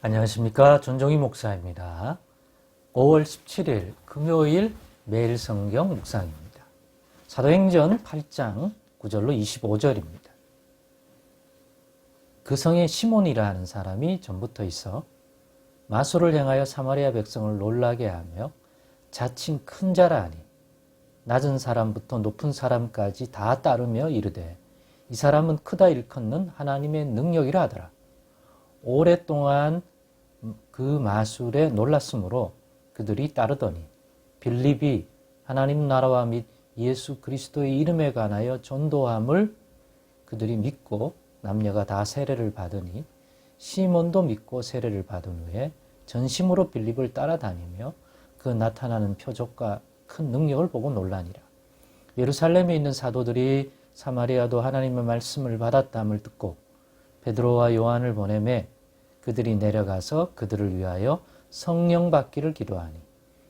안녕하십니까. 전종희 목사입니다. 5월 17일 금요일 매일 성경 묵상입니다. 사도행전 8장 9절로 25절입니다. 그 성에 시몬이라 하는 사람이 전부터 있어 마술을 행하여 사마리아 백성을 놀라게 하며 자칭 큰 자라 하니 낮은 사람부터 높은 사람까지 다 따르며 이르되 이 사람은 크다 일컫는 하나님의 능력이라 하더라. 오랫동안 그 마술에 놀랐으므로 그들이 따르더니 빌립이 하나님 나라와 및 예수 그리스도의 이름에 관하여 전도함을 그들이 믿고 남녀가 다 세례를 받으니 시몬도 믿고 세례를 받은 후에 전심으로 빌립을 따라다니며 그 나타나는 표적과 큰 능력을 보고 놀라니라. 예루살렘에 있는 사도들이 사마리아도 하나님의 말씀을 받았다함을 듣고 베드로와 요한을 보내매 그들이 내려가서 그들을 위하여 성령 받기를 기도하니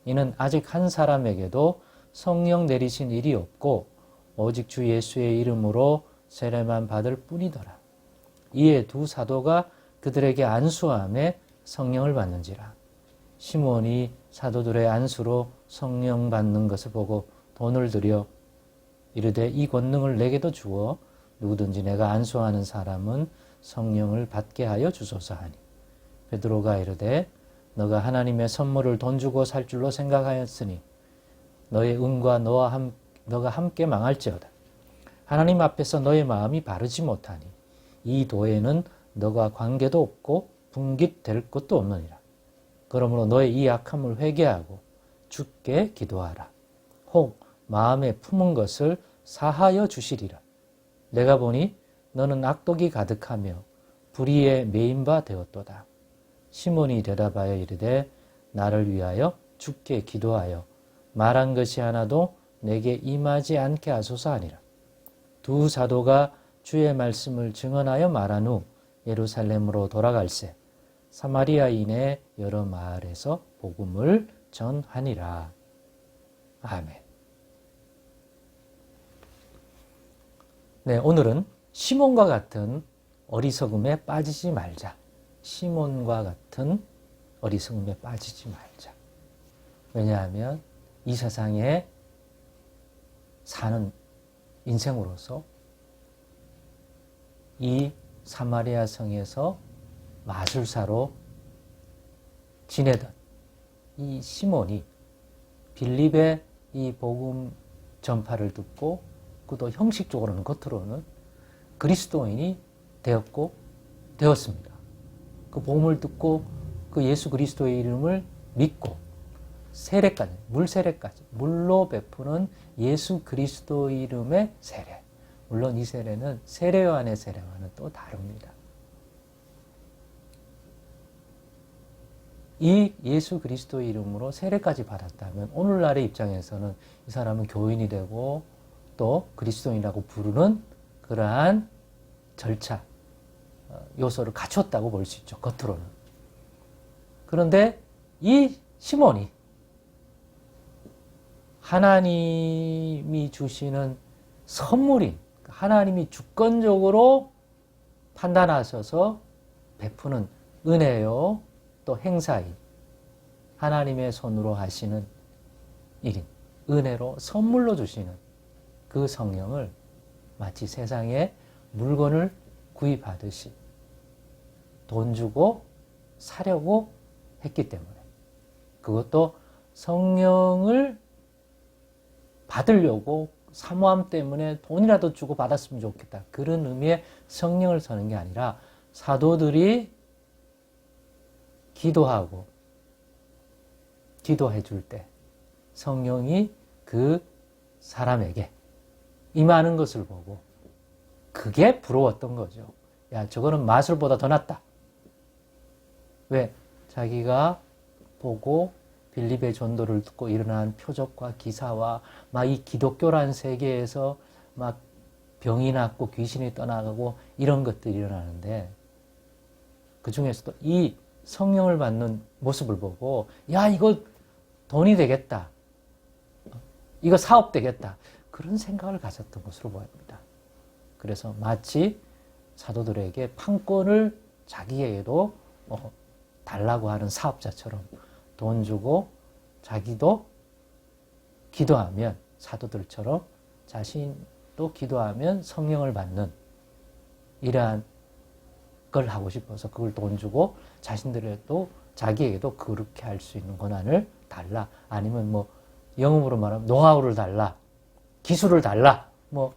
이는 아직 한 사람에게도 성령 내리신 일이 없고 오직 주 예수의 이름으로 세례만 받을 뿐이더라. 이에 두 사도가 그들에게 안수함에 성령을 받는지라. 시몬이 사도들의 안수로 성령 받는 것을 보고 돈을 들여 이르되 이 권능을 내게도 주어 누구든지 내가 안수하는 사람은 성령을 받게 하여 주소서 하니 베드로가 이르되 너가 하나님의 선물을 돈 주고 살 줄로 생각하였으니 너의 은과 너가 함께 망할지어다. 하나님 앞에서 너의 마음이 바르지 못하니 이 도에는 너가 관계도 없고 분깃될 것도 없느니라. 그러므로 너의 이 악함을 회개하고 주께 기도하라. 혹 마음에 품은 것을 사하여 주시리라. 내가 보니 너는 악독이 가득하며 불의에 매인 바 되었도다. 시몬이 대답하여 이르되 나를 위하여 주께 기도하여 말한 것이 하나도 내게 임하지 않게 하소서 하니라. 두 사도가 주의 말씀을 증언하여 말한 후 예루살렘으로 돌아갈새 사마리아인의 여러 마을에서 복음을 전하니라. 아멘. 네, 오늘은 시몬과 같은 어리석음에 빠지지 말자. 시몬과 같은 어리석음에 빠지지 말자. 왜냐하면 이 세상에 사는 인생으로서 이 사마리아 성에서 마술사로 지내던 이 시몬이 빌립의 이 복음 전파를 듣고 그도 형식적으로는 겉으로는 그리스도인이 되었습니다. 그 복음을 듣고 그 예수 그리스도의 이름을 믿고 세례까지, 물세례까지, 물로 베푸는 예수 그리스도의 이름의 세례. 물론 이 세례는 세례 요한의 세례와는 또 다릅니다. 이 예수 그리스도의 이름으로 세례까지 받았다면 오늘날의 입장에서는 이 사람은 교인이 되고 또 그리스도인이라고 부르는 그러한 절차, 요소를 갖췄다고 볼 수 있죠. 겉으로는. 그런데 이 시몬이 하나님이 주시는 선물인 하나님이 주권적으로 판단하셔서 베푸는 은혜요 또 행사인 하나님의 손으로 하시는 일인 은혜로 선물로 주시는 그 성령을 마치 세상에 물건을 구입하듯이 돈 주고 사려고 했기 때문에 그것도 성령을 받으려고 사모함 때문에 돈이라도 주고 받았으면 좋겠다. 그런 의미의 성령을 서는 게 아니라 사도들이 기도하고 기도해 줄 때 성령이 그 사람에게 임하는 것을 보고 그게 부러웠던 거죠. 야, 저거는 마술보다 더 낫다. 왜? 자기가 보고 빌립의 전도를 듣고 일어난 표적과 기사와 막 이 기독교란 세계에서 막 병이 낫고 귀신이 떠나가고 이런 것들이 일어나는데 그 중에서도 이 성령을 받는 모습을 보고 야, 이거 돈이 되겠다. 이거 사업 되겠다. 그런 생각을 가졌던 것으로 보입니다. 그래서 마치 사도들에게 판권을 자기에게도 달라고 하는 사업자처럼 돈 주고 자기도 기도하면 사도들처럼 자신도 기도하면 성령을 받는 이러한 걸 하고 싶어서 그걸 돈 주고 자기에게도 그렇게 할 수 있는 권한을 달라. 아니면 뭐 영어로 말하면 노하우를 달라. 기술을 달라. 뭐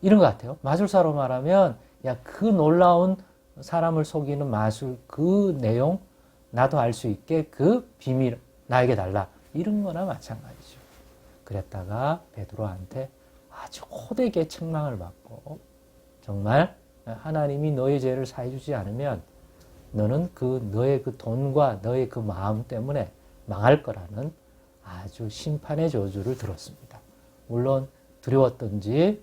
이런 것 같아요. 마술사로 말하면 야, 그 놀라운 사람을 속이는 마술 그 내용 나도 알 수 있게 그 비밀 나에게 달라. 이런 거나 마찬가지죠. 그랬다가 베드로한테 아주 호되게 책망을 받고 정말 하나님이 너의 죄를 사해 주지 않으면 너는 너의 그 돈과 너의 그 마음 때문에 망할 거라는 아주 심판의 저주를 들었습니다. 물론 두려웠던지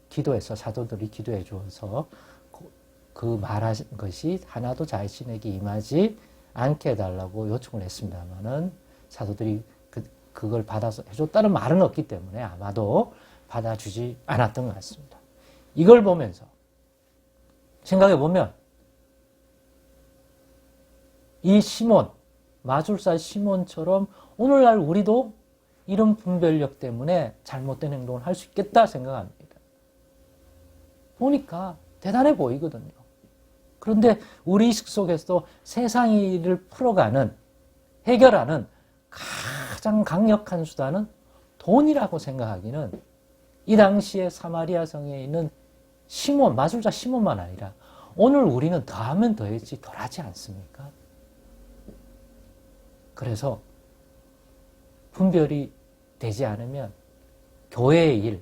기도해서 사도들이 기도해 주어서 그 말하신 것이 하나도 자신에게 임하지 않게 해달라고 요청을 했습니다만은 사도들이 그걸 받아서 해줬다는 말은 없기 때문에 아마도 받아주지 않았던 것 같습니다. 이걸 보면서 생각해 보면 이 시몬, 마술사 시몬처럼 오늘날 우리도 이런 분별력 때문에 잘못된 행동을 할 수 있겠다 생각합니다. 보니까 대단해 보이거든요. 그런데 우리 의식 속에서도 세상 일을 풀어가는, 해결하는 가장 강력한 수단은 돈이라고 생각하기는 이 당시에 사마리아 성에 있는 시몬, 마술사 시몬만 아니라 오늘 우리는 더하면 더했지 덜하지 않습니까? 그래서 분별이 되지 않으면 교회의 일,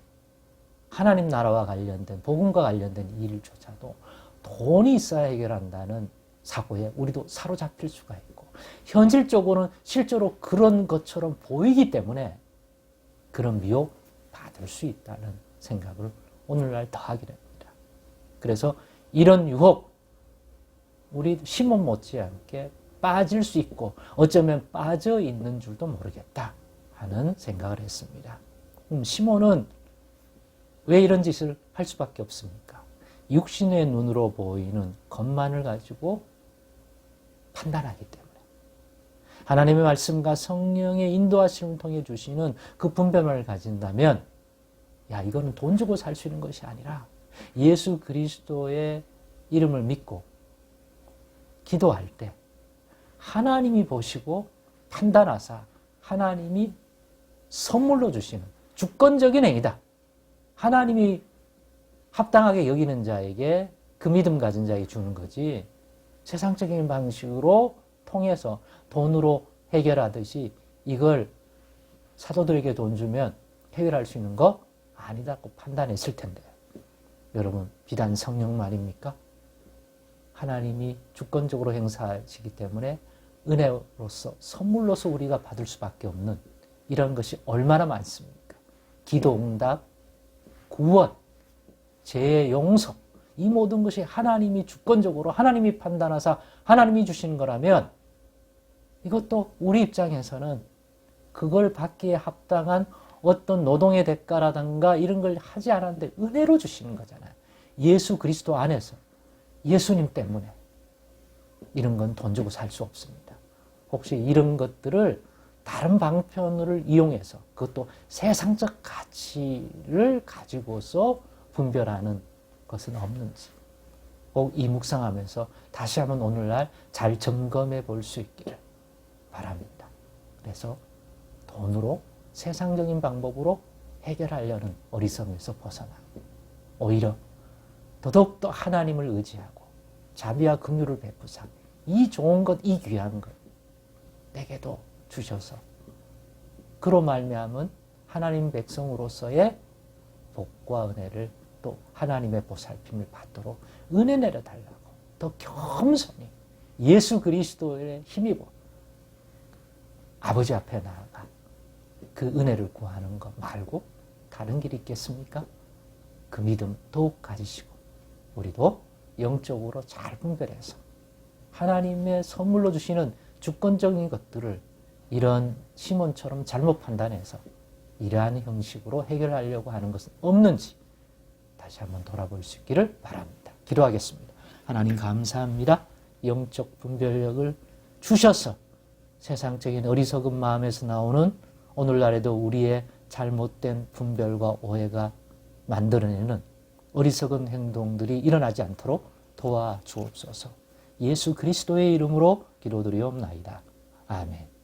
하나님 나라와 관련된, 복음과 관련된 일조차도 돈이 있어야 해결한다는 사고에 우리도 사로잡힐 수가 있고 현실적으로는 실제로 그런 것처럼 보이기 때문에 그런 미혹 받을 수 있다는 생각을 오늘날 더하게 됩니다. 그래서 이런 유혹 우리 시몬 못지않게 빠질 수 있고 어쩌면 빠져 있는 줄도 모르겠다 하는 생각을 했습니다. 시몬은 왜 이런 짓을 할 수밖에 없습니까? 육신의 눈으로 보이는 것만을 가지고 판단하기 때문에 하나님의 말씀과 성령의 인도하심을 통해 주시는 그 분별을 가진다면 야, 이거는 돈 주고 살 수 있는 것이 아니라 예수 그리스도의 이름을 믿고 기도할 때 하나님이 보시고 판단하사 하나님이 선물로 주시는 주권적인 행위다. 하나님이 합당하게 여기는 자에게 그 믿음 가진 자에게 주는 거지 세상적인 방식으로 통해서 돈으로 해결하듯이 이걸 사도들에게 돈 주면 해결할 수 있는 거 아니다고 판단했을 텐데 여러분 비단 성령 말입니까? 하나님이 주권적으로 행사하시기 때문에 은혜로서 선물로서 우리가 받을 수밖에 없는 이런 것이 얼마나 많습니까? 기도 응답, 구원, 죄의 용서 이 모든 것이 하나님이 주권적으로 하나님이 판단하사 하나님이 주시는 거라면 이것도 우리 입장에서는 그걸 받기에 합당한 어떤 노동의 대가라든가 이런 걸 하지 않았는데 은혜로 주시는 거잖아요. 예수 그리스도 안에서 예수님 때문에 이런 건 돈 주고 살 수 없습니다. 혹시 이런 것들을 다른 방편을 이용해서 그것도 세상적 가치를 가지고서 분별하는 것은 없는지 꼭 이 묵상하면서 다시 한번 오늘날 잘 점검해 볼 수 있기를 바랍니다. 그래서 돈으로 세상적인 방법으로 해결하려는 어리석음에서 벗어나고 오히려 더더욱더 하나님을 의지하고 자비와 긍휼을 베푸사 이 좋은 것, 이 귀한 것 내게도 주셔서 그로 말미암은 하나님 백성으로서의 복과 은혜를 또 하나님의 보살핌을 받도록 은혜 내려달라고 더 겸손히 예수 그리스도의 힘입어 아버지 앞에 나아가 그 은혜를 구하는 것 말고 다른 길이 있겠습니까? 그 믿음 더욱 가지시고 우리도 영적으로 잘 분별해서 하나님의 선물로 주시는 주권적인 것들을 이런 시몬처럼 잘못 판단해서 이러한 형식으로 해결하려고 하는 것은 없는지 다시 한번 돌아볼 수 있기를 바랍니다. 기도하겠습니다. 하나님 감사합니다. 영적 분별력을 주셔서 세상적인 어리석은 마음에서 나오는 오늘날에도 우리의 잘못된 분별과 오해가 만들어내는 어리석은 행동들이 일어나지 않도록 도와주옵소서. 예수 그리스도의 이름으로 기도드리옵나이다. 아멘.